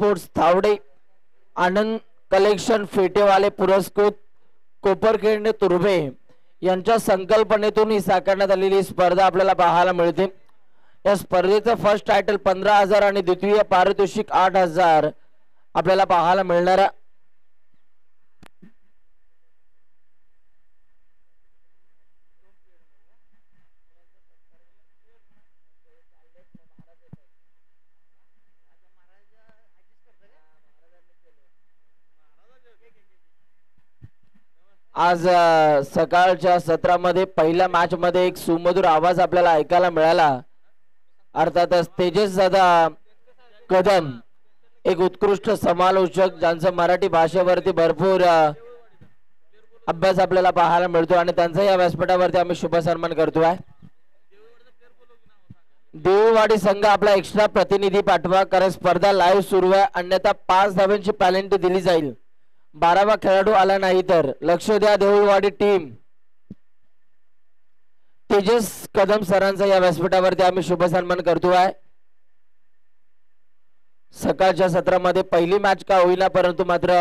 Sports थावडे, आनंद collection फेटेवाले पुरस्कृत कोपरखेडणे तुर्भे यांच्या संकल्पनेतून ही साकारण्यात आलेली स्पर्धा आपल्याला पाहायला मिळते। या स्पर्धेचं फर्स्ट टायटल 15,000 आणि द्वितीय पारितोषिक 8,000 आपल्याला पाहायला मिळणार। आज सकाळच्या सत्रामध्ये पहिल्या मॅच मध्ये एक सुमधुर आवाज आपल्याला ऐकायला मिळाला। अर्थातच तेजस दादा कदम एक उत्कृष्ट समालोचक ज्यांचं मराठी भाषेवरती भरपूर अभ्यास आपल्याला पाहायला मिळतो आणि त्यांचा या व्यासपीठावरती आम्ही शुभ सन्मान करतोय। देऊळवाडी संघ आपला एक्स्ट्रा प्रतिनिधी पाठवा, कारण स्पर्धा लाईव्ह सुरू आहे, अन्यथा 5 धावांची पेनल्टी दिली जाईल। 12वा खेळाडू आला नाही तर लक्ष द्या देऊळवाडी टीम। तेजस कदम सरांचा या व्यासपीठावरती आम्ही शुभ सन्मान करतोय। सकाळच्या सत्रामध्ये पहिली मॅच का होईना, परंतु मात्र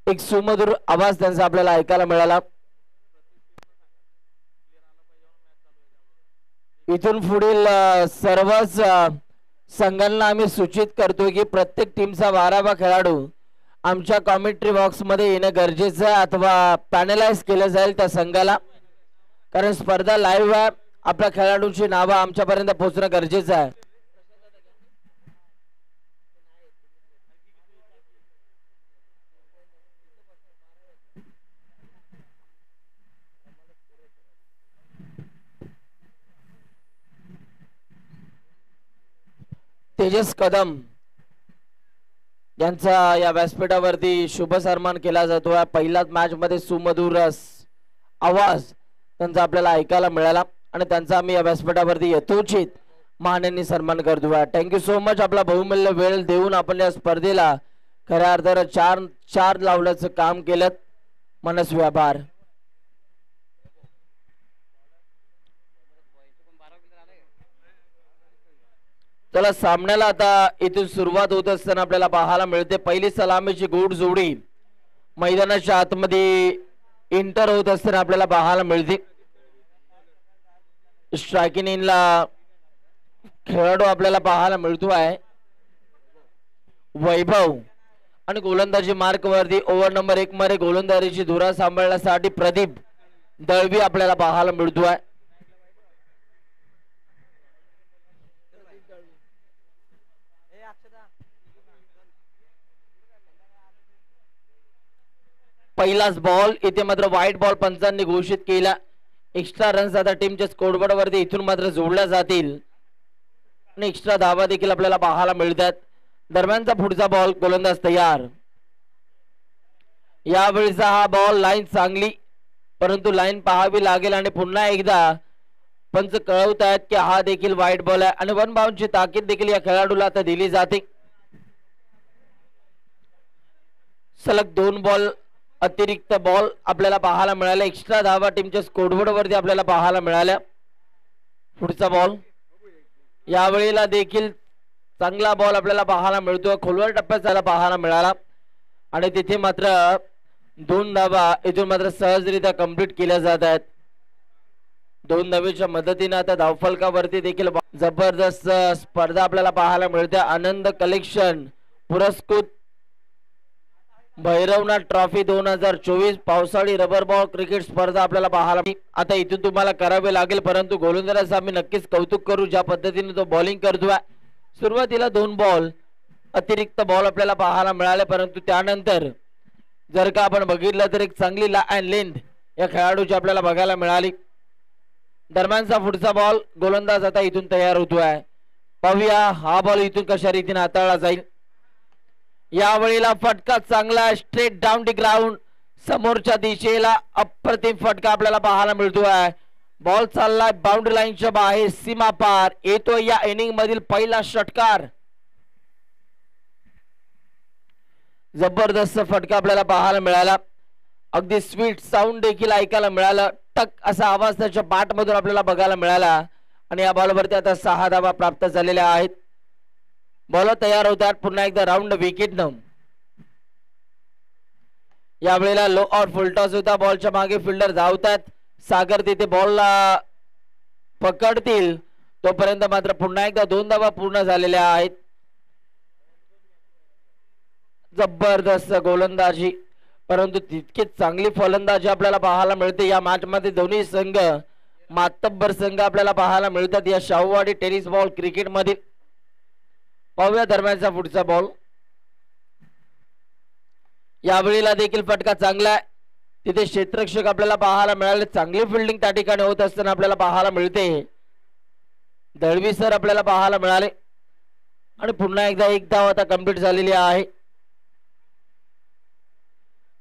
एक सुमधुर आवाज त्यांचा आपल्याला ऐकायला मिळाला। इथून पुढील सर्वच संघांना आम्ही सूचित करतो की प्रत्येक टीमचा 12वा खेळाडू आमच्या कॉमेंट्री बॉक्स मध्ये येणं गरजेचं आहे अथवा पॅनलाइज केलं जाईल त्या संघाला, कारण स्पर्धा लाईव्ह आहे। आपल्या खेळाडूंची नावं आमच्यापर्यंत पोहोचणं गरजेचं आहे। तेजस कदम यांचा या व्यासपीठावरती शुभ सन्मान केला जातोय। पहिल्याच मॅच मध्ये सुमधुर आवाज त्यांचा आपल्याला ऐकायला मिळाला आणि त्यांचा आम्ही या व्यासपीठावरती यथोचित मानाने सन्मान करतोय। Thank you so much. आपला बहुमूल्य वेळ देऊन आपण या स्पर्धेला खऱ्या अर्थानं चार लावण्याचं काम केलं, मनस्वी आभार। चला सामन्याला आता इथून सुरुवात होत असताना आपल्याला पाहायला मिळते पहिली सलामीची गोड जोडी मैदानाच्या आतमध्ये इंटर होत असताना आपल्याला पाहायला मिळते। स्ट्रायकिंग इनला खेळाडू आपल्याला पाहायला मिळतो आहे वैभव आणि गोलंदाजी मार्क वरती ओव्हर नंबर 1 मध्ये गोलंदाजीची धुरा सांभाळण्यासाठी प्रदीप दळवी आपल्याला पाहायला मिळतो आहे। पहिलाच बॉल इथे मात्र व्हाईट बॉल पंचांनी घोषित केला। एक्स्ट्रा रन्स आता टीमच्या स्कोरबोर्ड वरती इथून मात्र जोडल्या जातील आणि एक्स्ट्रा धावा देखील आपल्याला पाहायला मिळतात। दरम्यानचा पुढचा बॉल गोलंदाज तयार। यावेळीचा हा बॉल लाईन चांगली, परंतु लाईन पाहावी लागेल आणि पुन्हा एकदा पंच कळवत आहेत की हा देखील व्हाईट बॉल आहे आणि वन बाउंडची ताकीद देखील या खेळाडूला आता दिली जाते। सलग 2 बॉल अतिरिक्त बॉल आपल्याला पाहायला मिळाला। एक्स्ट्रा धावा टीमच्या स्कोरबोर्ड वरती आपल्याला पाहायला मिळाल्या। पुढचा बॉल यावेळेला देखील चांगला बॉल आपल्याला पाहायला मिळतो, खोलवर टप्प्यात पाहायला मिळाला आणि तिथे मात्र 2 धावा इथून मात्र सहजरित्या कंप्लीट केल्या जात आहेत। 2 धावेच्या मदतीने आता धावफलकावरती देखील जबरदस्त स्पर्धा आपल्याला पाहायला मिळते। आनंद कलेक्शन पुरस्कृत भैरवनाथ ट्रॉफी 2024 पावसाळी रबर बॉल क्रिकेट स्पर्धा आपल्याला पाहायला आता इथून तुम्हाला करावे लागेल, परंतु गोलंदाजाचं आम्ही नक्कीच कौतुक करू ज्या पद्धतीने तो बॉलिंग करतोय। सुरुवातीला 2 बॉल अतिरिक्त बॉल आपल्याला पाहायला मिळाले, परंतु त्यानंतर जर का आपण बघितलं तर एक चांगली लेंथ या खेळाडूची आपल्याला बघायला मिळाली। दरम्यानचा पुढचा बॉल गोलंदाज आता इथून तयार होतोय। पाहूया हा बॉल इथून कशा रीतीने हाताळला जाईल। यावेळेला फटका चांगला स्ट्रेट डाऊन द ग्राउंड, समोरच्या दिशेला अप्रतिम फटका आपल्याला पाहायला मिळतोय। बॉल चाललाय बाउंड्री लाईनच्या बाहेर, सीमा पार येतोय या इनिंग मधील पहिला षटकार। जबरदस्त फटका आपल्याला पाहायला मिळाला, अगदी स्वीट साऊंड देखील ऐकायला मिळाला। टक असा आवाज त्याच्या बॅट मधून आपल्याला बघायला मिळाला आणि या बॉलवरती आता 6 धावा प्राप्त झालेल्या आहेत। बॉलर तयार होतात पुन्हा एकदा राऊंड विकेट न. यावेळेला लो और फुलटॉस होता. बॉलच्या मागे फिल्डर धावतात. सागर तिथे बॉलला पकडतील तोपर्यंत मात्र पुन्हा एकदा 2 धावा पूर्ण झालेल्या आहेत. जबरदस्त गोलंदाजी परंतु तितकीच चांगली फलंदाजी आपल्याला पाहायला मिळते या मॅच मध्ये. दोन्ही संघ मातब्बर संघ आपल्याला पाहायला मिळतात या शाहूवाडी टेनिस बॉल क्रिकेट मध्ये. पाहूया दरम्यानचा पुढचा बॉल. यावेळेला देखील फटका चांगला आहे. तिथे क्षेत्ररक्षक आपल्याला पाहायला मिळाले. चांगली फिल्डिंग त्या ठिकाणी होत असताना आपल्याला पाहायला मिळते. दळवी सर आपल्याला पाहायला मिळाले आणि पुन्हा एकदा 1 धाव आता कंप्लीट झालेली आहे.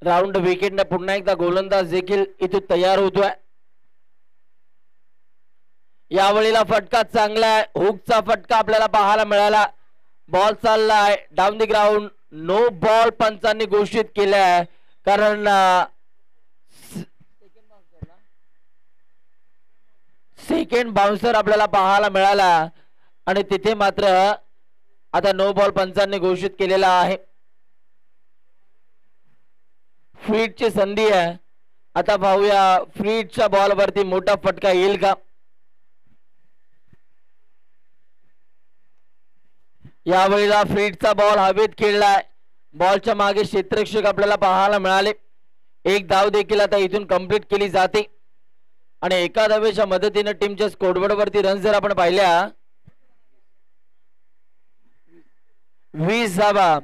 राऊंड विकेटने पुन्हा एकदा गोलंदाज देखील इथे तयार होतोय. यावेळेला फटका चांगला आहे. हुकचा फटका आपल्याला पाहायला मिळाला. बॉल चाललाय down the ground. No ball पंचांनी घोषित केलाय कारण सेकंड बाउन्सर आपल्याला पाहायला मिळाला आणि तिथे मात्र आता नो बॉल पंचांनी घोषित केलेला आहे. फ्रीडची संधी आहे. आता पाहूया फ्रीडच्या बॉल वरती मोठा फटका येईल का. यावेळेला फ्रीडचा बॉल हवेत खेळलाय. बॉलच्या मागे क्षेत्ररक्षक आपल्याला पाहायला मिळाले. 1 धाव देखील आता इथून कंप्लीट केली जाते आणि एका धावेच्या मदतीने टीमच्या स्कोरबोर्ड वरती रन जर आपण पाहिल्या 20 धावा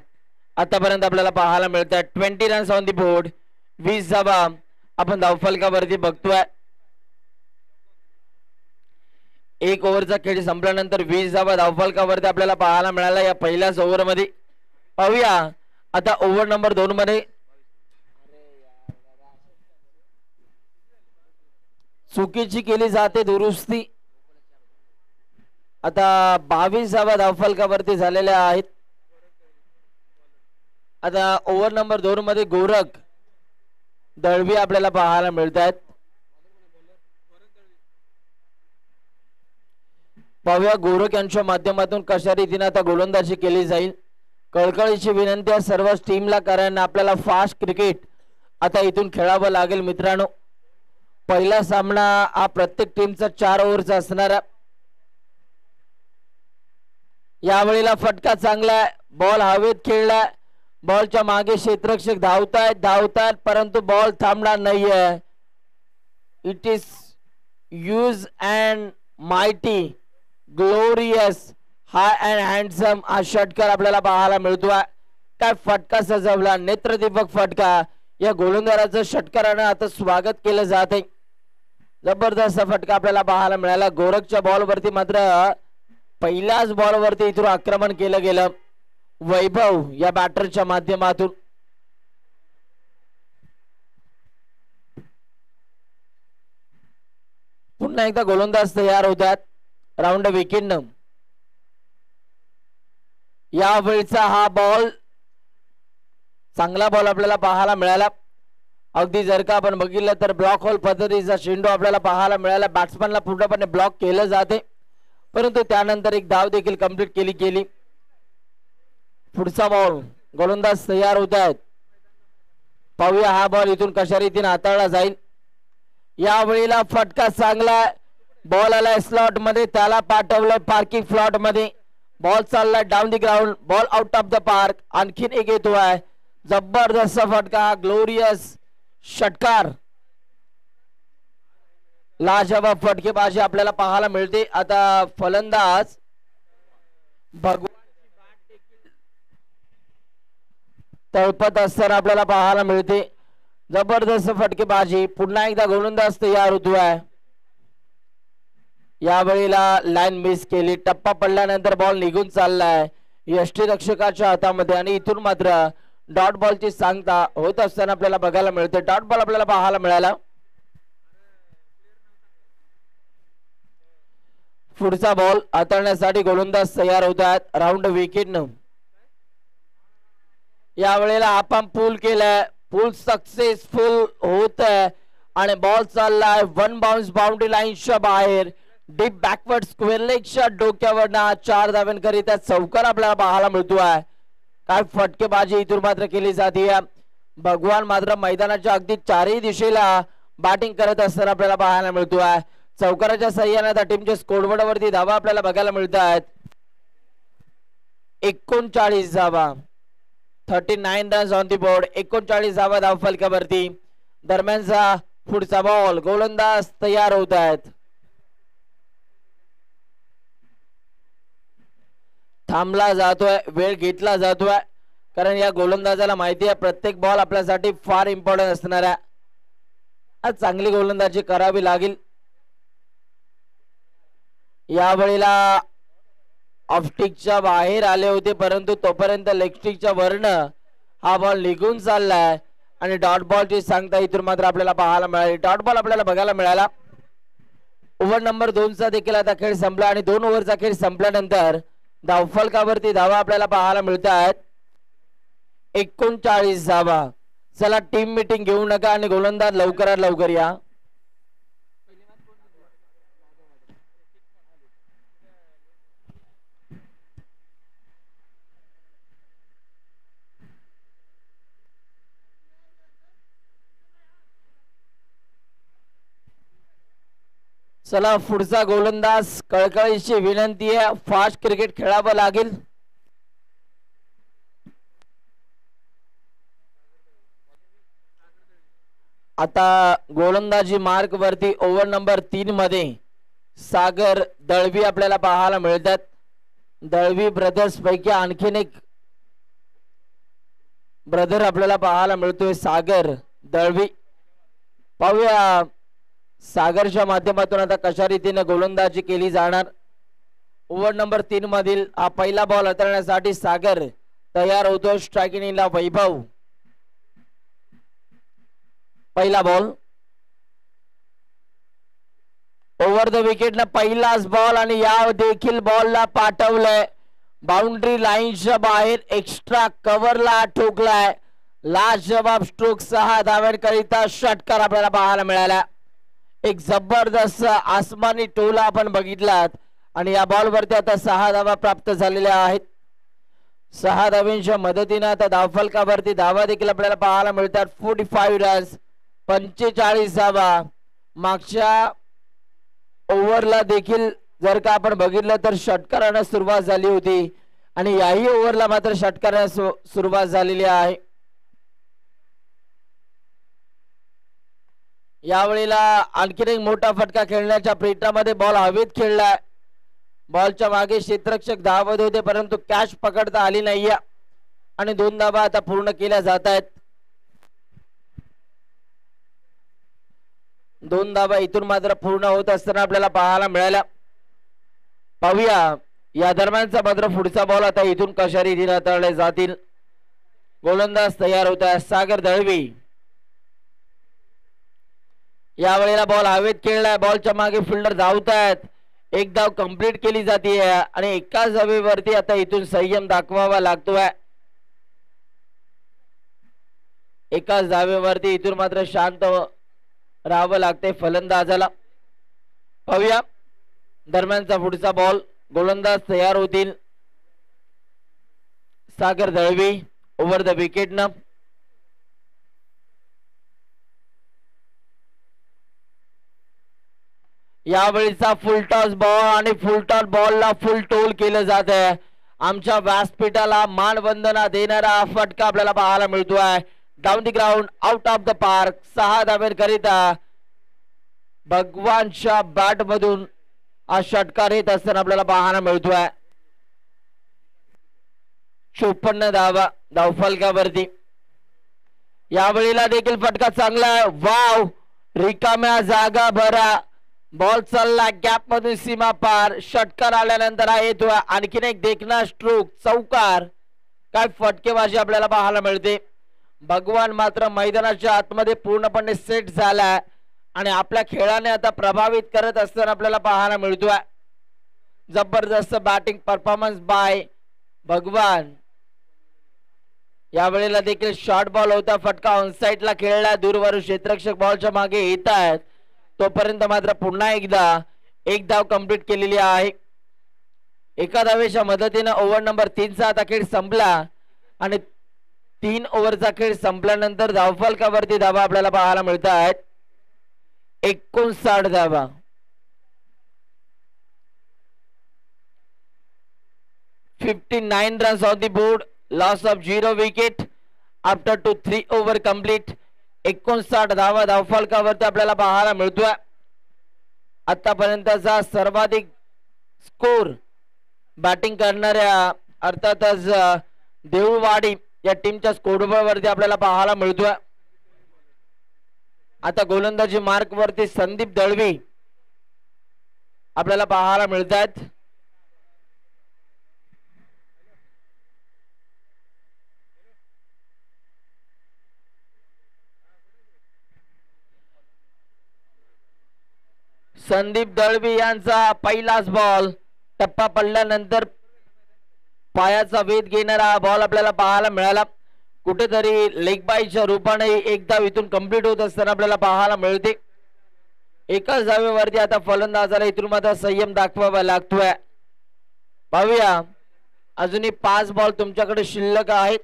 आतापर्यंत आपल्याला पाहायला मिळतात. 20 रन्स ऑन दी बोर्ड. 20 धावा आपण धावफलकावरती बघतोय. 1 ओव्हरचा खेळ संपल्यानंतर 20 धावा धावफलकावरती आपल्याला पाहायला मिळाला या पहिल्याच ओव्हर मध्ये. पाहूया आता ओव्हर नंबर 2 मध्ये चुकीची केली जाते दुरुस्ती. आता 22 धावा धावफलकावरती झालेल्या आहेत. आता ओव्हर नंबर 2 मध्ये गोरख दळवी आपल्याला पाहायला मिळत आहेत. पाहूया गोरख यांच्या माध्यमातून कशा रीतीने आता गोलंदाजी केली जाईल. कळकळीची विनंती आहे सर्व टीमला कारण आपल्याला फास्ट क्रिकेट आता इथून खेळावं लागेल मित्रांनो. पहिला सामना हा प्रत्येक टीमचा 4 ओव्हरचा असणार. यावेळेला फटका चांगला आहे. बॉल हवेत खेळलाय. बॉलच्या मागे क्षेत्ररक्षक धावतायत परंतु बॉल थांबणार नाहीये. It is use and mighty glorious high and handsome हा षटकार आपल्याला पाहायला मिळतोय. काय फटका सजवला. नेत्रदीपक फटका. या गोलंदाजाचं षटकारानं आता स्वागत केलं जात आहे. जबरदस्त फटका आपल्याला पाहायला मिळाला. गोरखच्या बॉल वरती मात्र पहिल्याच बॉल वरती इथून आक्रमण केलं गेलं वैभव या बॅटरच्या माध्यमातून. पुन्हा एकदा गोलंदाज तयार होतात राऊंड विकेटनं. यावेळचा हा बॉल चांगला बॉल आपल्याला पाहायला मिळाला. अगदी जर का आपण बघितलं तर ब्लॉक होल पद्धतीचा चेंडू आपल्याला पाहायला मिळाला. बॅट्समॅनला पूर्णपणे ब्लॉक केलं जाते परंतु त्यानंतर 1 धाव देखील कंप्लीट केली. पुढचा बॉल गोलंदाज तयार होत आहेत. पाहूया हा बॉल इथून कशा रीतीने हाताळला जाईल. यावेळेला फटका चांगला. बॉल आलाय स्लॉट मध्ये. त्याला पाठवलंय पार्किंग फ्लॉट मध्ये. बॉल चाललाय down the ground. Ball out of the park. आणखीन एक येतोय. जबरदस्त फटका. ग्लोरियस षटकार. लाजवाब फटकेबाजी आपल्याला पाहायला मिळते. आता फलंदाज भगवान तळपत असताना आपल्याला पाहायला मिळते. जबरदस्त फटकेबाजी. पुन्हा एकदा गोलंदाज तयार होतोय. यावेळेला लाईन मिस केली. टप्पा पडल्यानंतर बॉल निघून चाललाय यष्टीरक्षकाच्या हातामध्ये आणि इथून मात्र डॉट बॉलची सांगता होत असताना आपल्याला बघायला मिळते. डॉट बॉल आपल्याला पाहायला मिळाला. पुढचा बॉल हाताळण्यासाठी गोलंदाज तयार होतात राऊंड विकेटनं. यावेळेला आपण पूल केलाय. पूल सक्सेसफुल होत आहे आणि बॉल चाललाय 1 बाउन्स बाउंड्री लाईनच्या बाहेर. डीप बॅकवर्ड स्क्वेअर लेगच्या डोक्यावरनं 4 धावांकरिता चौकार आपल्याला पाहायला मिळतोय. काय फटकेबाजी इथून मात्र केली जाते. भगवान मात्र मैदानाच्या अगदी चारही दिशेला बॅटिंग करत असताना आपल्याला पाहायला मिळतोय. चौकाराच्या सहाय्याने आता टीमच्या स्कोरबोर्ड वरती धावा आपल्याला बघायला मिळत आहेत. 39 धावा, 39 रन्स ऑन दी बोर्ड. 39 धावा धावफलकावरती. दरम्यानचा पुढचा बॉल, गोलंदाज तयार होत आहेत. थांबला जातोय, वेळ घेतला जातोय, कारण या गोलंदाजाला माहिती आहे प्रत्येक बॉल आपल्यासाठी फार इम्पॉर्टंट असणार आहे. आज चांगली गोलंदाजी करावी लागेल. यावेळेला ऑफस्टिकच्या बाहेर आले होते, परंतु तोपर्यंत लेगस्टिकच्या वरन हा बॉल निघून चाललाय आणि डॉट बॉलची सांगता इथून मात्र आपल्याला पाहायला मिळाली. डॉट बॉल आपल्याला बघायला मिळाला. ओव्हर नंबर 2 चा देखील आता खेळ संपला आणि 2 ओव्हरचा खेळ संपल्यानंतर धावफलकावरती धावा आपल्याला पाहायला मिळत आहेत. 39 धावा. चला टीम मीटिंग घेऊ नका आणि गोलंदाज लवकरात लवकर या. चला पुढचा गोलंदाज, कळकळीची विनंती आहे, फास्ट क्रिकेट खेळावं लागेल. आता गोलंदाजी मार्क वरती ओव्हर नंबर 3 मध्ये सागर दळवी आपल्याला पाहायला मिळतात. दळवी ब्रदर्स पैकी आणखीन एक ब्रदर आपल्याला पाहायला मिळतोय, सागर दळवी. पाहूया सागरच्या माध्यमातून आता कशा रीतीने गोलंदाजी केली जाणार. ओव्हर नंबर 3 मधील हा पहिला बॉल हाताळण्यासाठी सागर तयार होतो. स्ट्रायकिंग इनला वैभव. पहिला बॉल ओव्हर द विकेट ना पहिलाच बॉल आणि या देखील बॉलला पाठवलंय बाउंड्री लाईनच्या बाहेर. एक्स्ट्रा कव्हरला ठोकलाय. लास्ट जवाब स्ट्रोक 6 धावांकरिता षटकार आपल्याला पाहायला मिळाला. एक जबरदस्त आसमानी टोला आपण बघितलात आणि या बॉल वरती आता 6 धावा प्राप्त झालेल्या आहेत. 6 धावांच्या मदतीने आता धावफलकावरती धावा देखील आपल्याला पाहायला मिळतात. 45 रन्स, 45 धावा. मागच्या ओव्हरला देखील जर का आपण बघितलं तर षटकाराने सुरुवात झाली होती आणि याही ओव्हरला मात्र षटकाराने सुरुवात झालेली आहे. यावेळेला आणखीन एक मोठा फटका खेळण्याच्या प्रयत्नामध्ये बॉल हवेत खेळलाय. बॉलच्या मागे क्षेत्ररक्षक धावत होते, परंतु कॅच पकडता आली नाहीये आणि 2 धावा आता पूर्ण केल्या जात आहेत. 2 धावा इथून मात्र पूर्ण होत असताना आपल्याला पाहायला मिळाल्या. पाहूया या दरम्यानचा मात्र पुढचा बॉल आता इथून कशा रीतीने हाताळले जातील. गोलंदाज तयार होत आहे सागर दळवी. यावेळेला बॉल हवेत खेळलाय. बॉलच्या मागे फिल्डर धावत आहेत. एक धाव कंप्लीट केली जाते आणि एकाच धावेवरती आता इथून संयम दाखवावा लागतोय. एकाच धावेवरती इथून मात्र शांत राहावं लागतंय फलंदाजाला. पाहूया दरम्यानचा पुढचा बॉल. गोलंदाज तयार होतील सागर दळवी. ओव्हर द विकेट न यावेळीचा फुल टॉस बॉल आणि फुल टॉस बॉलला फुल टोल केलं जात आहे. आमच्या व्यासपीठाला मानवंदना देणारा फटका आपल्याला पाहायला मिळतोय. Down the ground, out of the park. 6 धावांकरिता भगवानच्या बॅट मधून हा षटकार येत असताना आपल्याला पाहायला मिळतोय. 54 धावा धावफलकावरती. यावेळेला देखील फटका चांगला आहे. वाव, रिकाम्या जागा भरा. बॉल चालला गॅप मधून सीमा पार. षटकार आल्यानंतर हा येतोय आणखीन एक देखना स्ट्रोक, चौकार. काय फटकेबाजी आपल्याला पाहायला मिळते. भगवान मात्र मैदानाच्या आतमध्ये पूर्णपणे सेट झालाय आणि आपल्या खेळाने आता प्रभावित करत असताना आपल्याला पाहायला मिळतोय. जबरदस्त बॅटिंग परफॉर्मन्स बाय भगवान. यावेळेला देखील शॉर्ट बॉल होता. फटका ऑनसाइडला खेळला. दूरवरून क्षेत्ररक्षक बॉलच्या मागे येत आहेत. तोपर्यंत मात्र पुन्हा एकदा एक धाव कंप्लीट केलेली आहे. एका धावेच्या मदतीने ओव्हर नंबर 3 चा आता खेळ संपला आणि 3 ओव्हरचा खेळ संपल्यानंतर धावफलकावरती धावा आपल्याला पाहायला मिळत आहेत 59 धावा. $59 runs on the board, loss of 0 wicket after 3 over complete. 59 धावा धावफलकावरती आपल्याला पाहायला मिळतोय. आतापर्यंतचा सर्वाधिक स्कोर बॅटिंग करणाऱ्या अर्थातच देऊळवाडी या टीमच्या स्कोरबोर्डवरती आपल्याला पाहायला मिळतोय. आता गोलंदाजी मार्क वरती संदीप दळवी आपल्याला पाहायला मिळतात. संदीप दळवी यांचा पहिलाच बॉल टप्पा पडल्यानंतर पायाचा वेध घेणारा बॉल आपल्याला पाहायला मिळाला. कुठेतरी लेग बायच्या रूपाने एक धाव इथून कंप्लीट होत असताना आपल्याला पाहायला मिळते. एकाच धावेवरती आता फलंदाजाला इथून मात्र संयम दाखवावा लागतोय. पाहूया अजूनही 5 बॉल तुमच्याकडे शिल्लक आहेत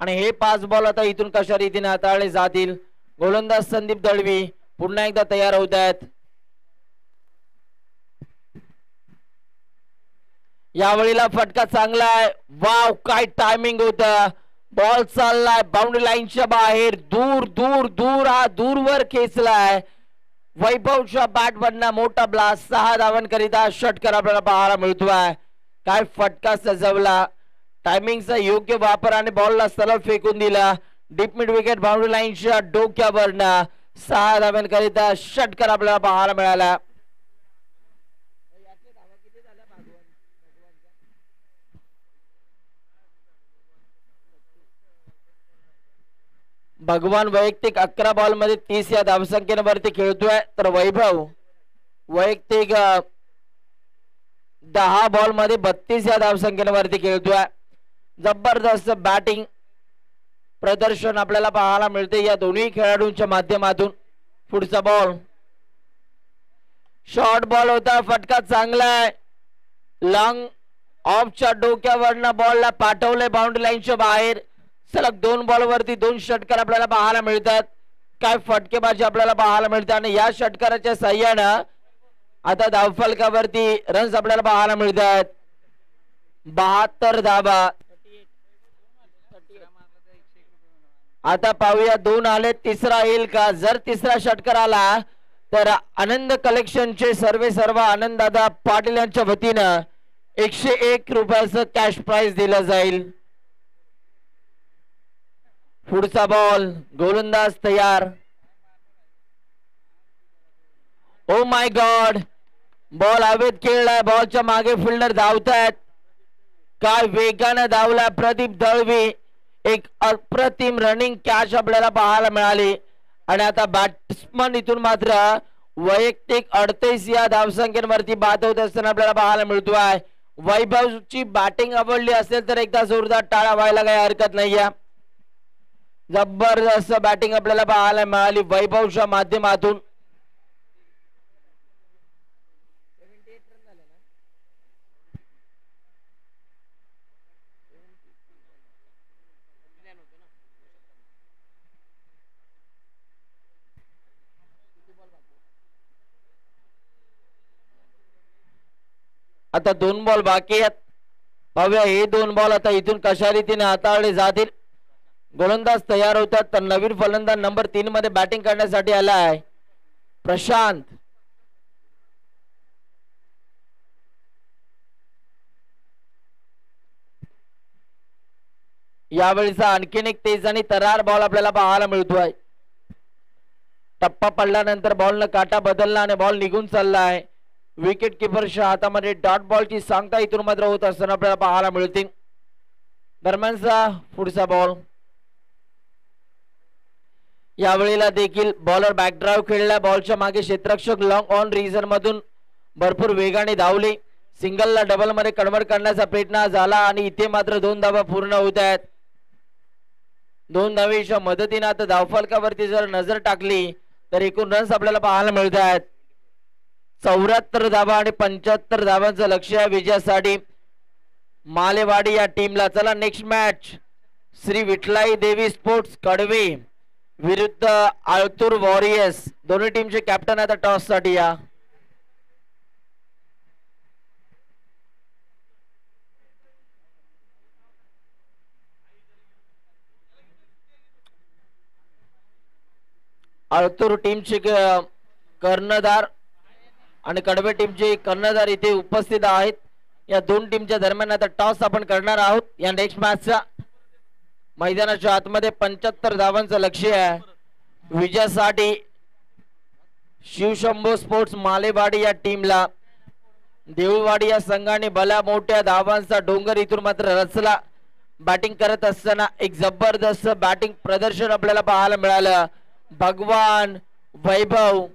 आणि हे 5 बॉल आता इथून कशा रीतीने हाताळले जातील. गोलंदाज संदीप दळवी पुन्हा एकदा तयार होत आहेत. यावेळीला फटका चांगला आहे. वाव काय टायमिंग होता. बॉल चाललाय बाउंड्री लाईनच्या बाहेर दूर दूर दूर हा दूरवर खेचलाय. वैभवच्या बॅट वरना मोठा ब्लास्ट 6 धावांकरिता षटकार आपल्याला पाहायला मिळतोय. काय फटका सजवला. टायमिंगचा योग्य वापर आणि बॉलला सरळ फेकून दिला. डीप मिड विकेट बाउंड्री लाईनच्या डोक्यावरना 6 धावांकरिता षटकार आपल्याला पाहायला मिळाला. भगवान वैयक्तिक 11 बॉल मध्ये 30 या धावसंख्येवरती खेळतोय तर वैभव वैयक्तिक 10 बॉल मध्ये 32 या धावसंख्येवरती खेळतोय. जबरदस्त बॅटिंग प्रदर्शन आपल्याला पाहायला मिळते या दोन्ही खेळाडूंच्या माध्यमातून. पुढचा बॉल शॉर्ट बॉल होता. फटका चांगला आहे. लॉंग ऑफच्या डोक्यावरनं बॉलला पाठवले बाउंड्री लाईनच्या बाहेर. सलग 2 बॉल वरती 2 षटकार आपल्याला पाहायला मिळतात. काय फटकेबाजी आपल्याला पाहायला मिळते आणि या षटकाराच्या साह्यानं आता धावफलकावरती रन्स आपल्याला पाहायला मिळतात 72 धावा. आता पाहूया 2 आले, तिसरा येईल का. जर तिसरा षटकार आला तर आनंद कलेक्शनचे सर्व आनंद दादा पाटील यांच्या वतीनं 101 रुपयाचं कॅश प्राइज दिलं जाईल. पुढचा बॉल गोलंदाज तयार. ओ माय गॉड बॉल हवेत खेळलाय. बॉलच्या मागे फिल्डर धावतायत. काय वेगाने धावला प्रदीप दळवी. एक अप्रतिम रनिंग कॅच आपल्याला पाहायला मिळाली आणि आता बॅट्समन इथून मात्र वैयक्तिक 38 या धावसंख्येवरती बाद होत असताना आपल्याला पाहायला मिळतोय. वैभवची बॅटिंग आवडली असेल तर एकदा जोरदार टाळा व्हायला काही हरकत नाहीये. जबरदस्त बॅटिंग आपल्याला पाहायला मिळाली वैभवच्या माध्यमातून. आता 2 बॉल बाकी आहेत. पाहूया हे 2 बॉल आता इथून कशा रीतीने हाताळले जातील. गोलंदाज तयार होतात तर नवीन फलंदाज नंबर 3 मध्ये बॅटिंग करण्यासाठी आला आहे प्रशांत. यावेळीचा आणखीन एक तेज आणि तरार बॉल आपल्याला पाहायला मिळतोय. टप्पा पडल्यानंतर बॉलनं काटा बदलला आणि बॉल निघून चालला आहे. विकेट किपरच्या हातामध्ये डॉट बॉलची सांगता इथून मात्र होत असताना आपल्याला पाहायला मिळते. दरम्यानचा पुढचा बॉल. यावेळेला देखील बॉलर बॅकड्राईव्ह खेळला. बॉलच्या मागे क्षेत्ररक्षक लॉंग ऑन रिजन मधून भरपूर वेगाने धावले. सिंगलला डबल मध्ये कन्वर्ट करण्याचा प्रयत्न झाला आणि इथे मात्र 2 धावा पूर्ण होत आहेत. 2 धावेच्या मदतीने आता धावफलकावरती जर नजर टाकली तर एकूण रन्स आपल्याला पाहायला मिळत आहेत 74 धावा आणि 75 धावांचं लक्ष्य आहे विजयासाठी मालेवाडी या टीमला. चला नेक्स्ट मॅच श्री विठलाई देवी स्पोर्ट्स कडवे विरुद्ध आळतूर वॉरियर्स. दोन्ही टीमचे कॅप्टन आता टॉस साठी या. आळतूर टीमचे कर्णधार आणि कडवे टीमचे कर्णधार इथे उपस्थित आहेत. या दोन टीमच्या दरम्यान आता टॉस आपण करणार आहोत या नेक्स्ट मॅचचा. मैदानाच्या आतमध्ये 75 धावांचं लक्ष्य आहे विजयासाठी शिवशंभो स्पोर्ट्स मालेवाडी या टीमला. देऊळवाडी या संघाने भल्या मोठ्या धावांचा डोंगर इथून मात्र रचला. बॅटिंग करत असताना एक जबरदस्त बॅटिंग प्रदर्शन आपल्याला पाहायला मिळालं. भगवान वैभव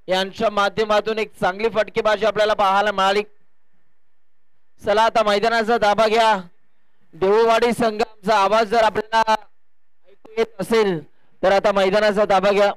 यांच्या माध्यमातून एक चांगली फटकेबाजी आपल्याला पाहायला मिळाली. चला आता मैदानाचा ताबा घ्या. देऊळवाडी संघाचा आवाज जर आपल्याला ऐकू येत असेल तर आता मैदानाचा ताबा घ्या.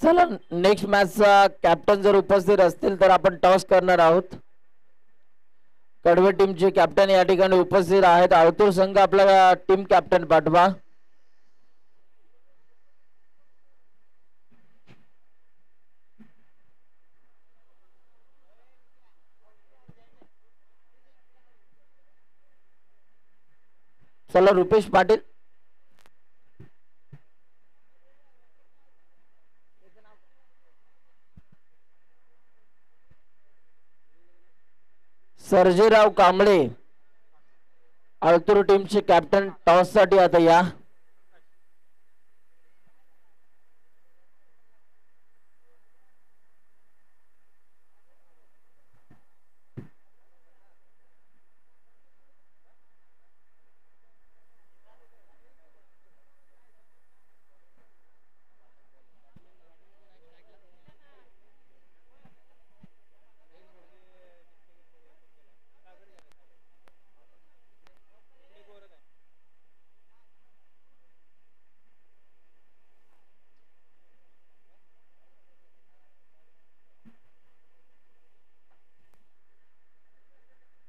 चला नेक्स्ट मॅचचा कॅप्टन जर उपस्थित असतील तर आपण टॉस करणार आहोत. कडवे टीमचे कॅप्टन या ठिकाणी उपस्थित आहेत. आळतूर संघ आपला टीम कॅप्टन पाठवा. चला रुपेश पाटील. सर्जेराव कांबळे आळतूर टीमचे कॅप्टन टॉस साठी आता या.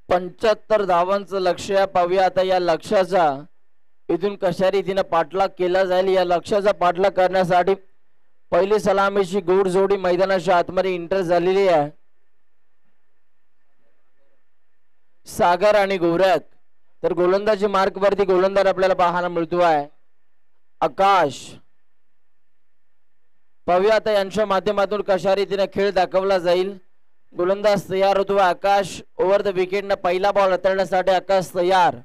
पंच्याहत्तर धावांचं लक्ष्य. पाहूया आता या लक्ष्याचा इथून कशा रीतीने पाठलाग केला जाईल. या लक्ष्याचा पाठलाग करण्यासाठी पहिली सलामीची गोड जोडी मैदानाच्या आतमध्ये एंटर झालेली आहे. सागर आणि गोरख. तर गोलंदाजी मार्क वरती गोलंदाज आपल्याला पाहायला मिळतो आहे आकाश. पाहूया आता यांच्या माध्यमातून कशा रीतीने खेळ दाखवला जाईल. गोलंदाज तयार होतो आकाश. ओव्हर द विकेट न पहिला बॉल हाताळण्यासाठी आकाश तयार.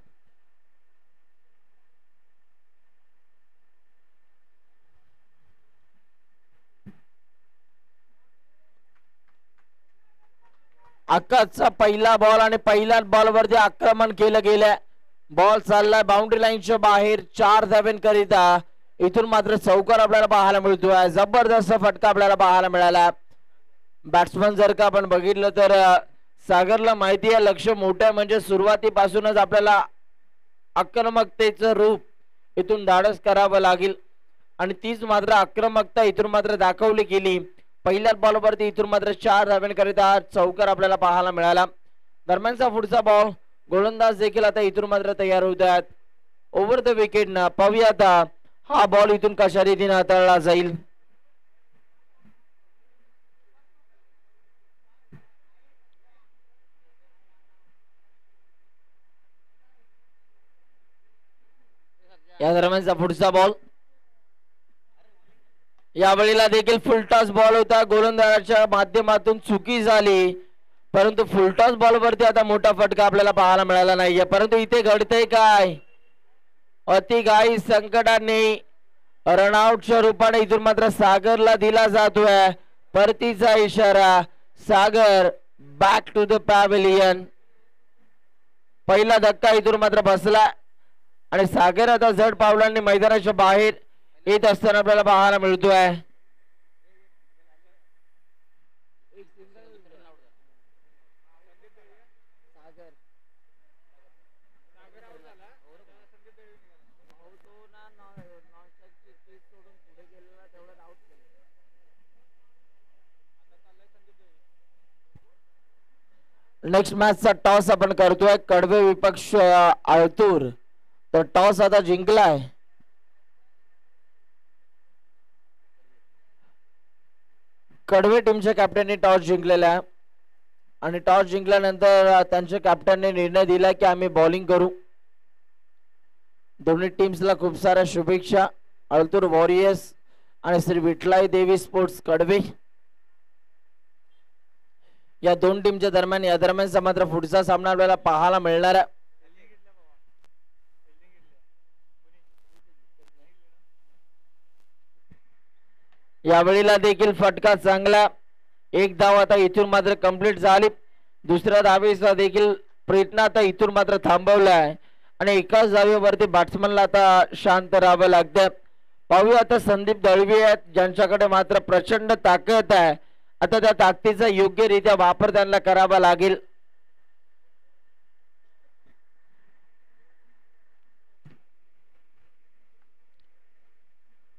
आकाशचा पहिला बॉल आणि पहिल्याच बॉलवरती आक्रमण केलं गेलं. बॉल चाललाय बाउंड्री लाईनच्या बाहेर 4 धावांकरिता. इथून मात्र चौकार आपल्याला पाहायला मिळतोय. जबरदस्त फटका आपल्याला पाहायला मिळाला. बॅट्समन जर का आपण बघितलं तर सागरला माहिती आहे लक्ष मोठं म्हणजे सुरुवातीपासूनच आपल्याला आक्रमकतेचं रूप इथून धाडस करावं लागेल आणि तीच मात्र आक्रमकता इथून मात्र दाखवली गेली. पहिल्याच बॉलवरती इथून मात्र 4 धावांकरिता चौकार आपल्याला पाहायला मिळाला. दरम्यानचा पुढचा बॉल गोलंदाज देखील आता इथून मात्र तयार होत आहेत. ओव्हर द विकेट ना पाहूया आता हा बॉल इथून कशा रीतीने हाताळला जाईल. या दरम्यानचा पुढचा बॉल यावेळेला देखील फुलटॉस बॉल होता. गोलंदाजाच्या माध्यमातून चुकी झाली परंतु फुलटॉस बॉल वरती आता मोठा फटका आपल्याला पाहायला मिळाला नाहीये. परंतु इथे घडतंय काय अतिघाई संकटाने रनआउटच्या रूपाने इथून मात्र सागरला दिला जातोय परतीचा इशारा. सागर बॅक टू द पॅव्हिलियन. पहिला धक्का इथून मात्र बसला आणि सागर आता जड पावलांनी मैदानाच्या बाहेर येत असताना आपल्याला पाहायला मिळतोय. नेक्स्ट मॅचचा टॉस आपण करतोय कडवे विपक्ष आळतूर. तर टॉस आता जिंकलाय. कडवे टीमच्या कॅप्टनने टॉस जिंकलेला आहे आणि टॉस जिंकल्यानंतर त्यांच्या कॅप्टनने निर्णय दिला की आम्ही बॉलिंग करू. दोन्ही टीम्सला खूप साऱ्या शुभेच्छा. आळतूर वॉरियर्स आणि श्री विठलाई देवी स्पोर्ट्स कडवे या दोन टीमच्या दरम्यान या दरम्यानचा मात्र पुढचा सामना आपल्याला पाहायला मिळणार आहे. यावेळेला देखील फटका चांगला. एक धाव आता इथून मात्र कंप्लीट झाली. दुसऱ्या धावेचा देखील प्रयत्न आता इथून मात्र थांबवलाय आणि एकाच धावेवरती बॅट्समनला आता शांत राहावं लागतं. पाहूया आता संदीप दळवी आहेत ज्यांच्याकडे मात्र प्रचंड ताकद आहे. आता त्या ताकदीचा योग्यरित्या वापर त्यांना करावा लागेल.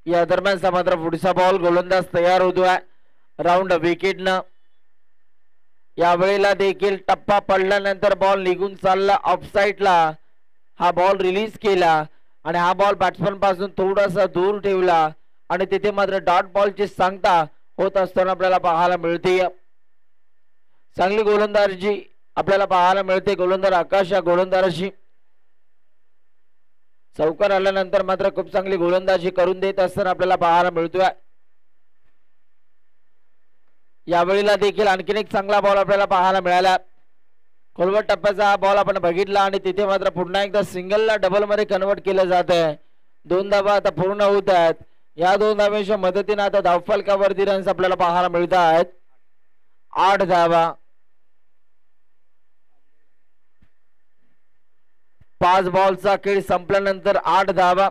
या दरम्यानचा मात्र पुढचा बॉल गोलंदाज तयार होतोय राऊंड विकेटनं. यावेळेला देखील टप्पा पडल्यानंतर बॉल निघून चालला ऑफसाईडला. हा बॉल रिलीज केला आणि हा बॉल बॅट्समन पासून थोडासा दूर ठेवला आणि तिथे मात्र डॉट बॉलची सांगता होत असताना आपल्याला पाहायला मिळते. चांगली गोलंदाजी आपल्याला पाहायला मिळते. गोलंदाज आकाश या गोलंदाजाशी चौकार आल्यानंतर मात्र खूप चांगली गोलंदाजी करून देत असताना आपल्याला पाहायला मिळतोय. यावेळेला देखील आणखीन एक चांगला बॉल आपल्याला पाहायला मिळाला. खोलवट टप्प्याचा हा बॉल आपण बघितला आणि तिथे मात्र पुन्हा एकदा सिंगलला डबल मध्ये कन्वर्ट केलं जात आहे. 2 धावा आता पूर्ण होत आहेत. या 2 धावांच्या मदतीने आता धावफलकावरती रन्स आपल्याला पाहायला मिळत आहेत. 8 धावा. 5 बॉलचा खेळ संपल्यानंतर 8 धावा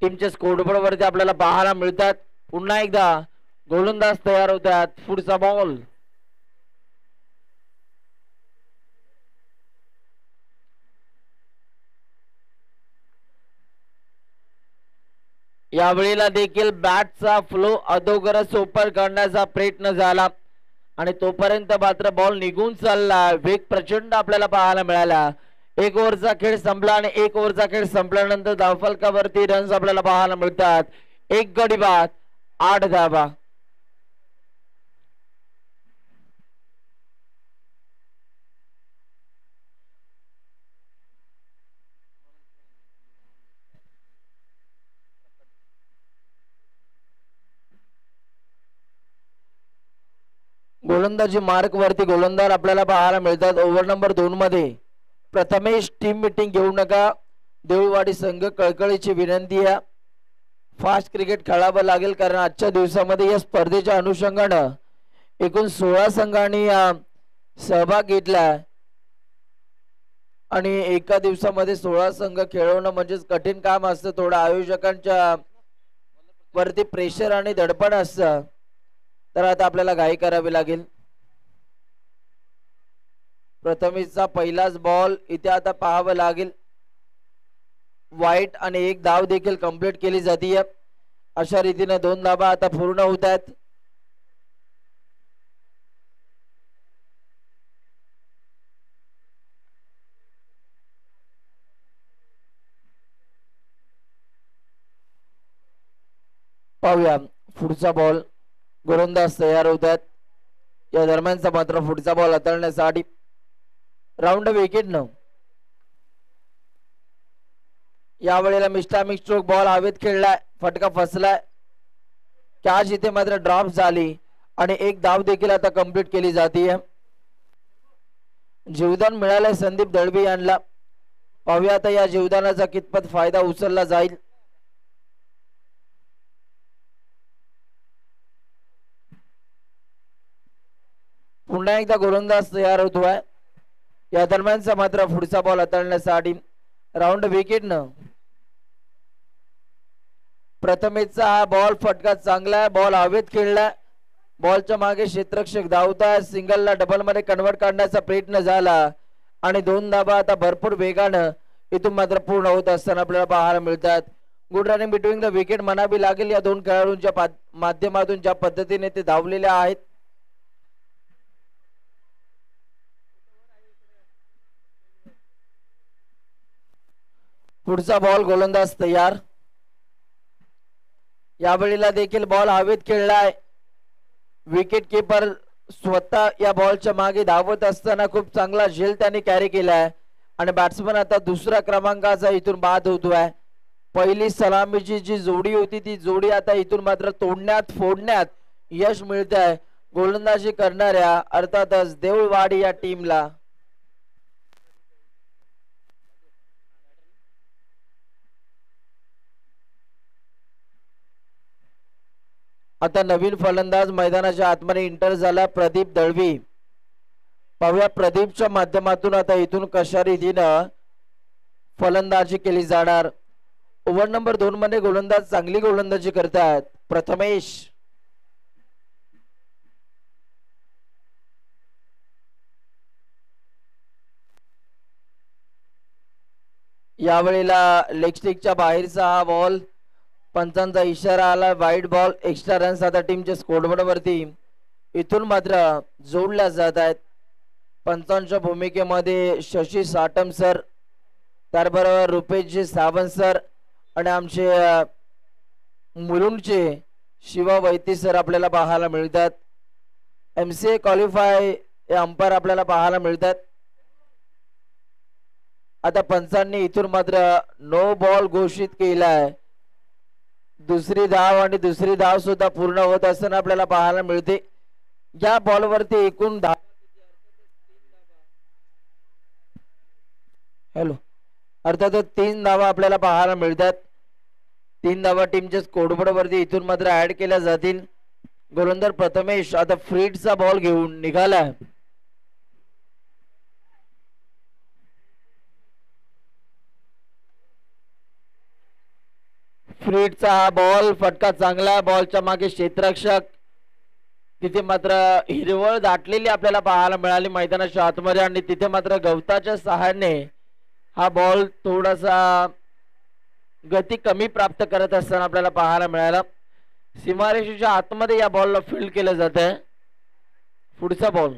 टीमच्या स्कोरबोर्ड वरती आपल्याला पाहायला मिळतात. पुन्हा एकदा गोलंदाज तयार होतात. पुढचा बॉल यावेळेला देखील बॅटचा फ्लो अगोदरच ओपर करण्याचा प्रयत्न झाला आणि तोपर्यंत मात्र बॉल निघून चालला. वेग प्रचंड आपल्याला पाहायला मिळाला. 1 ओव्हरचा खेळ संपला आणि 1 ओव्हरचा खेळ संपल्यानंतर धावफलकावरती रन्स आपल्याला पाहायला मिळतात. 1 गडी बाद 8 धावा. गोलंदाजी मार्क वरती गोलंदाज आपल्याला पाहायला मिळतात. ओव्हर नंबर 2 मध्ये प्रथमेश टीम मीटिंग घेऊ नका. देऊळवाडी संघ कळकळीची विनंती आहे. फास्ट क्रिकेट खेळावं लागेल कारण आजच्या दिवसामध्ये या स्पर्धेच्या अनुषंगाने एकूण 16 संघांनी सहभाग घेतला आणि एका दिवसामध्ये 16 संघ खेळवणं म्हणजेच कठीण काम असतं. थोडं आयोजकांच्या वरती प्रेशर आणि दडपण असतं. तर आता आपल्याला घाई करावी लागेल. प्रथमेशचा पहिलाच बॉल इथे आता पाहावं लागेल. वाईट आणि एक धाव देखील कंप्लीट केली जाते. अशा रीतीने 2 धावा आता पूर्ण होत आहेत. पाहूया पुढचा बॉल. गोलंदाज तयार होत आहेत. या दरम्यानचा मात्र पुढचा बॉल हाताळण्यासाठी राऊंड विकेट न. यावेळेला मिस्टामिक स्ट्रोक बॉल हवेत खेळलाय. फटका फसलाय. कॅच इथे मात्र ड्रॉप झाली आणि एक धाव देखील आता कंप्लीट केली जाते. जीवदान मिळालंय संदीप दळवी यांना. पाहूया आता या जीवदानाचा कितपत फायदा उचलला जाईल. पुन्हा एकदा गोलंदाज तयार होतोय. या दरम्यानचा मात्र पुढचा बॉल हाताळण्यासाठी राऊंड विकेट न. प्रथमेशचा हा बॉल फटका चांगला आहे. बॉल हवेत खेळलाय. बॉलच्या मागे क्षेत्ररक्षक धावताय. सिंगलला डबल मध्ये कन्वर्ट करण्याचा प्रयत्न झाला आणि 2 धावा आता भरपूर वेगानं इथून मात्र पूर्ण होत असताना आपल्याला पाहायला मिळतात. Good running between the wicket म्हणावी लागेल या 2 खेळाडूंच्या माध्यमातून ज्या पद्धतीने ते धावलेले आहेत. पुढचा बॉल गोलंदाज तयार. यावेळेला देखील बॉल हवेत खेळलाय. विकेट किपर स्वतः या बॉलच्या मागे धावत असताना खूप चांगला झेल त्यांनी कॅरी केलाय आणि बॅट्समन आता दुसऱ्या क्रमांकाचा इथून बाद होतोय. पहिली सलामीची जी जोडी होती ती जोडी आता इथून मात्र तोडण्यात फोडण्यात यश मिळत आहे गोलंदाजी करणाऱ्या अर्थातच देऊळवाडी या टीमला. आता नवीन फलंदाज मैदानाच्या आतमध्ये इंटर झाला प्रदीप दळवी. पाहूया प्रदीपच्या माध्यमातून आता इथून कशा रीतीनं फलंदाजी केली जाणार. ओव्हर नंबर 2 मध्ये गोलंदाज चांगली गोलंदाजी करतात. प्रथमेश यावेळेला लेग स्टिकच्या बाहेरचा हा बॉल. पंचांचा इशारा आला. वाईट बॉल. एक्स्ट्रा रन्स आता टीमच्या स्कोरबोर्ड वरती इथून मात्र जोडल्या जात आहेत. पंचांच्या भूमिकेमध्ये शशी साटम सर, त्याबरोबर रुपेशजी सावंत सर आणि आमचे मुलुंडचे शिवा वैती सर आपल्याला पाहायला मिळतात. MCA क्वालिफाय हे अंपायर आपल्याला पाहायला मिळतात. आता पंचांनी इथून मात्र नो बॉल घोषित केलाय. दुसरी धाव आणि दुसरी धाव सुद्धा पूर्ण होत असताना आपल्याला पाहायला मिळते. या बॉलवरती एकूण धाव अर्थातच 3 धावा आपल्याला पाहायला मिळतात. 3 धावा टीमच्या स्कोरबोर्ड वरती इथून मात्र ऍड केल्या जातील. गोलंदाज प्रथमेश आता फ्रीडचा बॉल घेऊन निघाला. फ्रीडचा हा बॉल. फटका चांगला. बॉलच्या मागे क्षेत्ररक्षक. तिथे मात्र हिरवळ दाटलेली आपल्याला पाहायला मिळाली मैदानाच्या आतमध्ये आणि तिथे मात्र गवताच्या सहाय्याने हा बॉल थोडासा गती कमी प्राप्त करत असताना आपल्याला पाहायला मिळाला. सीमारेषेच्या आतमध्ये या बॉलला फील्ड केलं जात आहे. पुढचा बॉल.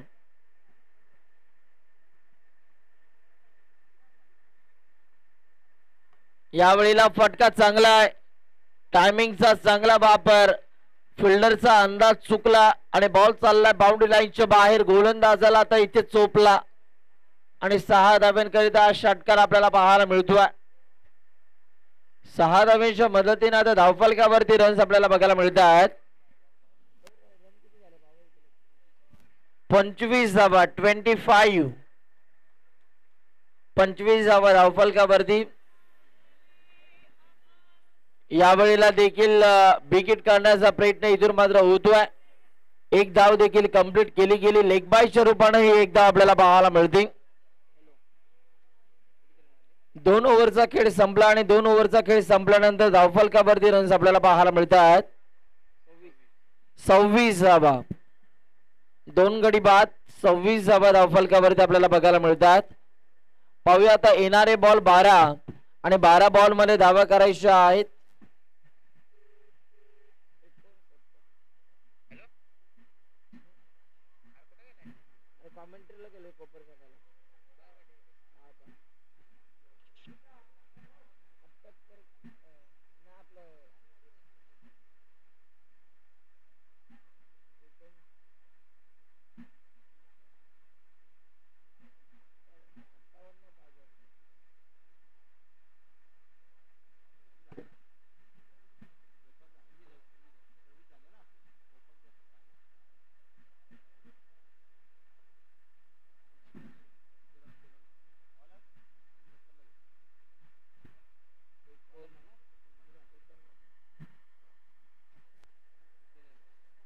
यावेळेला फटका चांगला आहे. टायमिंगचा चांगला वापर. फिल्डरचा अंदाज चुकला आणि बॉल चालला बाउंड्री लाईनच्या बाहेर. गोलंदाजाला आता इथे चोपला आणि 6 धाब्यांकरिता षटकार आपल्याला पाहायला मिळतोय. 6 धाब्यांच्या मदतीने आता धावफलकावरती रन्स आपल्याला बघायला मिळत आहेत. 25 धावा. 25 धावा धावफलकावरती. यावेळेला देखील विकेट काढण्याचा प्रयत्न इथून मात्र होतोय. एक धाव देखील कंप्लीट केली गेली. लेग बायच्या रूपाने ही एक धाव आपल्याला पाहायला मिळते. 2 ओव्हरचा खेळ संपला आणि 2 ओव्हरचा खेळ संपल्यानंतर धावफलकावरती रन्स आपल्याला पाहायला मिळतात 26 धावा. 2 गडी बाद 26 धावा धावफलकावरती आपल्याला बघायला मिळतात. पाहूया आता येणारे बॉल 12 आणि 12 बॉल मध्ये धावा करायच्या आहेत.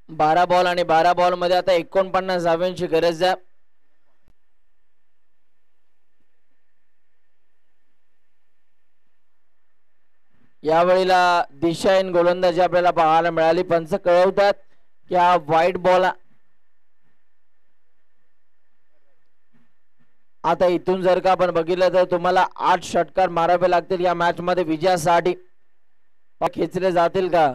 बारा बॉल आणि 12 बॉल मध्ये आता 49 धावांची गरज आहे. यावेळेला दिशाहीन गोलंदाजी आपल्याला पाहायला मिळाली. पंच कळवतात की हा वाईट बॉल. आता इथून जर का आपण बघितलं तर तुम्हाला 8 षटकार मारावे लागतील या मॅच मध्ये विजयासाठी. खेचले जातील का?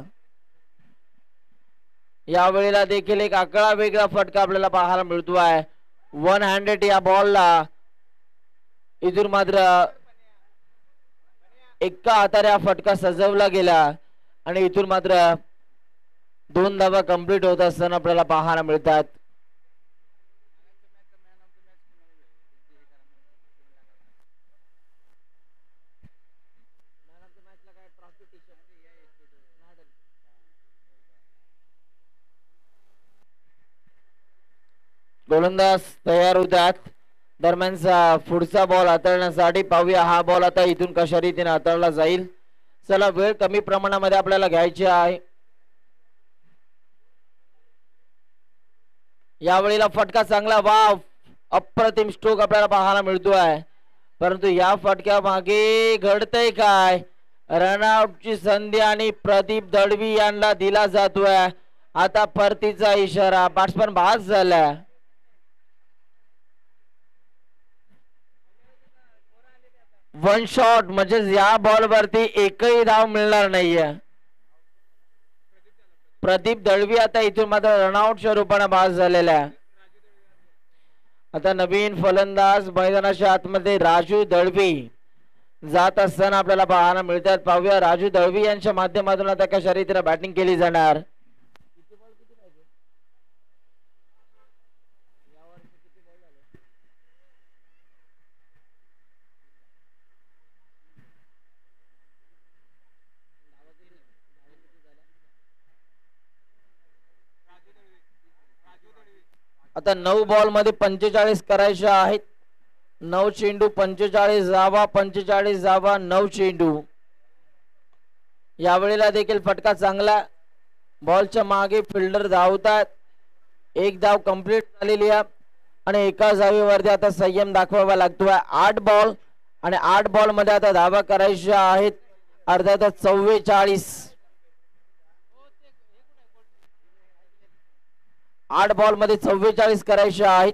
यावेळेला देखील एक आकडा वेगळा फटका आपल्याला पाहायला मिळतो आहे. 1 हँडेड या बॉलला इथून मात्र एका हाताने हा फटका सजवला गेला आणि इथून मात्र 2 धावा कंप्लीट होत असताना आपल्याला पाहायला मिळतात. गोलंदाज तयार होतात. दरम्यानचा पुढचा बॉल हाताळण्यासाठी पाहूया हा बॉल आता इथून कशा रीतीने हाताळला जाईल. चला वेळ कमी प्रमाणामध्ये आपल्याला घ्यायची आहे. यावेळेला फटका चांगला. वाव अप्रतिम स्ट्रोक आपल्याला पाहायला मिळतो आहे. परंतु या फटक्या मागे घडतंय काय? रनआउटची संधी आणि प्रदीप दळवी यांना दिला जातोय आता परतीचा इशारा. बॅट्समन बाद झाला. वन शॉट म्हणजे या बॉल वरती एकही धाव मिळणार नाहीये. प्रदीप दळवी आता इथून मात्र रनआउटच्या रूपाने बाद झालेला आहे. आता नवीन फलंदाज मैदानाच्या आतमध्ये राजू दळवी जात असताना आपल्याला पाहायला मिळतात. पाहूया राजू दळवी यांच्या माध्यमातून आता कशा रीतीने बॅटिंग केली जाणार. आता 9 बॉल मध्ये 45 करायचे आहेत. 9 चेंडू 45 धावा. 45 धावा 9 चेंडू. यावेळेला देखील फटका चांगला. बॉलच्या मागे फिल्डर धावतात. एक धाव कंप्लीट झालेली आहे आणि एका धावेवरती आता संयम दाखवावा लागतोय. 8 बॉल आणि 8 बॉल मध्ये आता धावा करायच्या आहेत. अर्थातच 44. 8 बॉल मध्ये 44 करायचे आहेत.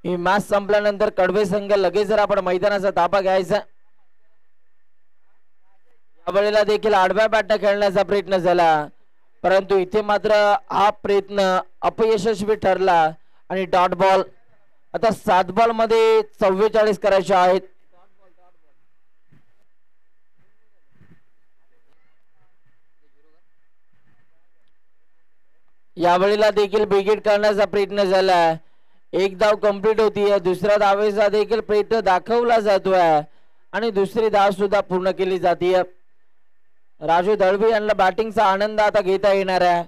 ही मॅच संपल्यानंतर कडवे संघ लगेच जर आपण मैदानाचा ताबा घ्यायचा. यावेळेला देखील आडव्या बॅटने खेळण्याचा प्रयत्न झाला परंतु इथे मात्र हा प्रयत्न अपयशस्वी ठरला आणि डॉट बॉल. आता 7 बॉल मध्ये 44 करायचे आहेत. यावेळेला देखील बिगिट करण्याचा प्रयत्न झाला. एक धाव कंप्लीट होतीये. दुसऱ्या धावेचा देखील प्रयत्न दाखवला जातोय आणि दुसरी धाव सुद्धा पूर्ण केली जाते. राजू दळवी यांना बॅटिंगचा आनंद आता घेता येणार आहे.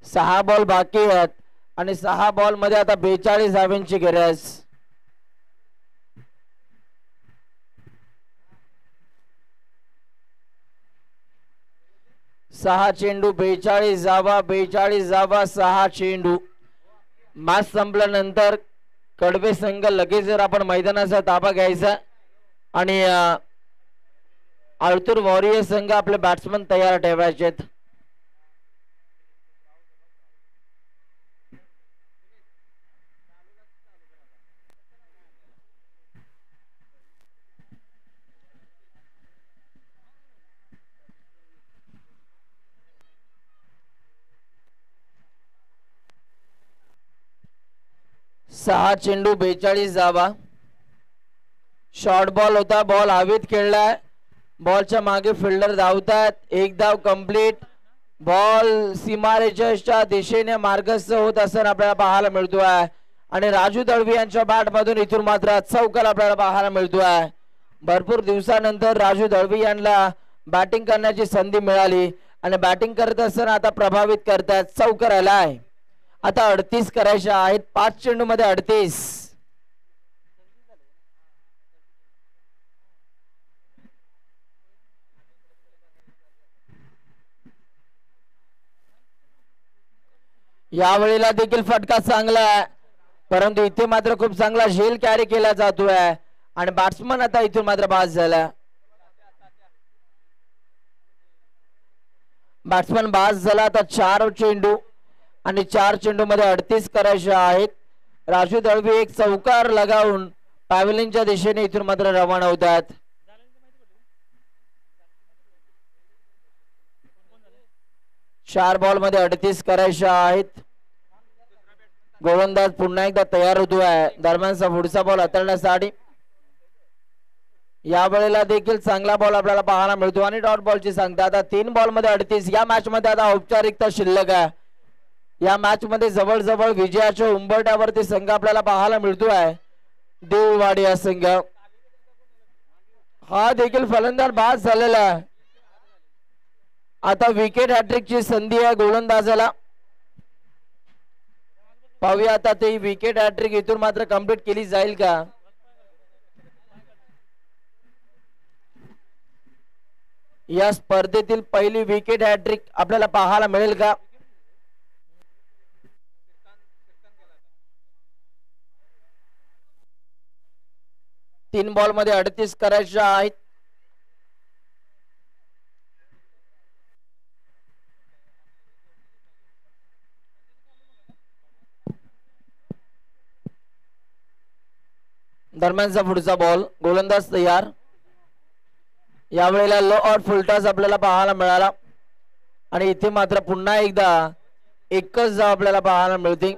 6 बॉल बाकी आहेत आणि 6 बॉल मध्ये आता 42 धावांची गरज. 6 चेंडू 42 धावा 42 धावा 6 चेंडू। मॅच संपल्यानंतर कडवे संघ लगेच जर आपण मैदानाचा ताबा घ्यायचा आणि आळतूर वॉरियर संघ आपले बॅट्समन तयार ठेवायचे। सहा चेंडू 42 धावा। शॉर्ट बॉल होता, बॉल हवेत खेळलाय, बॉलच्या मागे फिल्डर धावतात, एक धाव कंप्लीट। बॉल सीमारेषेच्या दिशेने मार्गस्थ होत असताना आपल्याला पाहायला मिळतोय आणि राजू दळवी यांच्या बॅट मधून इथून मात्र चौकार आपल्याला पाहायला मिळतोय। भरपूर दिवसानंतर राजू दळवी यांना बॅटिंग करण्याची संधी मिळाली आणि बॅटिंग करत असताना आता प्रभावित करतात, चौकार आलाय। आता 38 करायचे आहेत, 5 चेंडू मध्ये 38। यावेळेला देखील फटका चांगला आहे, परंतु इथे मात्र खूप चांगला झेल कॅरी केला जातोय आणि बॅट्समन आता इथून मात्र बाद झाला। बॅट्समन बाद झाला। आता 4 चेंडू आणि 4 चेंडू मध्ये 38 करायचे आहेत। राजू दळवी एक चौकार लगावून पॅव्हलियनच्या दिशेने इथून मात्र रवाना होतात। चार बॉल मध्ये 38 करायचे आहेत। गोलंदाज पुन्हा एकदा तयार होतोय दरम्यानचा पुढचा बॉल हाताळण्यासाठी। या वेळेला देखील चांगला बॉल आपल्याला पाहायला मिळतो आणि डॉट बॉलची संख्या आता 3 बॉल मध्ये 38। या मॅच मध्ये आता औपचारिकता शिल्लक आहे। या मॅच मध्ये जवळजवळ विजयाच्या उंबरठ्यावरती संघ आपल्याला पाहायला मिळतोय देऊळवाडी हा संघ। हा देखील फलंदाज बाद झालेला आहे। आता विकेट हॅट्रिकची संधी आहे गोलंदाजाला। पाहूया आता ती विकेट हॅट्रिक इथून मात्र कंप्लीट केली जाईल का। या स्पर्धेतील पहिली विकेट हॅट्रिक आपल्याला पाहायला मिळेल का। 3 बॉल मध्ये 38 करायचे आहेत। दरम्यानचा पुढचा बॉल, गोलंदाज तयार। यावेळेला लो और फुलटॉस आपल्याला पाहायला मिळाला आणि इथे मात्र पुन्हा एकदा एकच धाव आपल्याला पाहायला मिळते।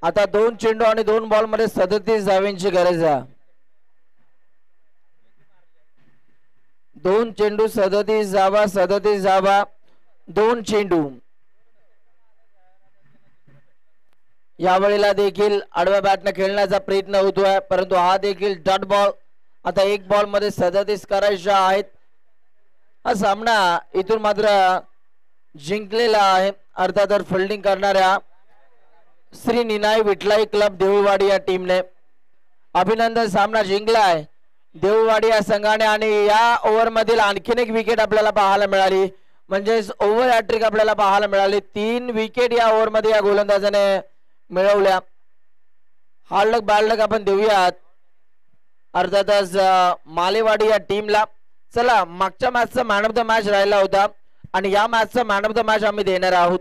आता 2 चेंडू आणि 2 बॉल मध्ये 37 धावांची गरज आहे। 2 चेंडू 37 धावा 37 धावा 2 चेंडू। यावेळेला देखील आडव्या बॅटने खेळण्याचा प्रयत्न होतोय, परंतु हा देखील डॉट बॉल। आता 1 बॉल मध्ये 37 करायचे आहेत। हा सामना इथून मात्र जिंकलेला आहे। अर्थात फिल्डिंग करणाऱ्या श्री निनाई विठलाई क्लब देऊळवाडी या टीमने अभिनंदन, सामना जिंकलाय देऊळवाडी या संघाने। आणि या ओव्हर मधील आणखीन एक विकेट आपल्याला पाहायला मिळाली, म्हणजे ओव्हर हॅट्रिक आपल्याला पाहायला मिळाली। 3 विकेट या ओव्हर मध्ये या गोलंदाजाने मिळवल्या। हार्ड लक बॅड लक आपण देऊयात अर्थातच मालेवाडी या टीमला। चला, मागच्या मॅचचा मॅन ऑफ द मॅच राहिला होता आणि या मॅचचा मॅन ऑफ द मॅच आम्ही देणार आहोत।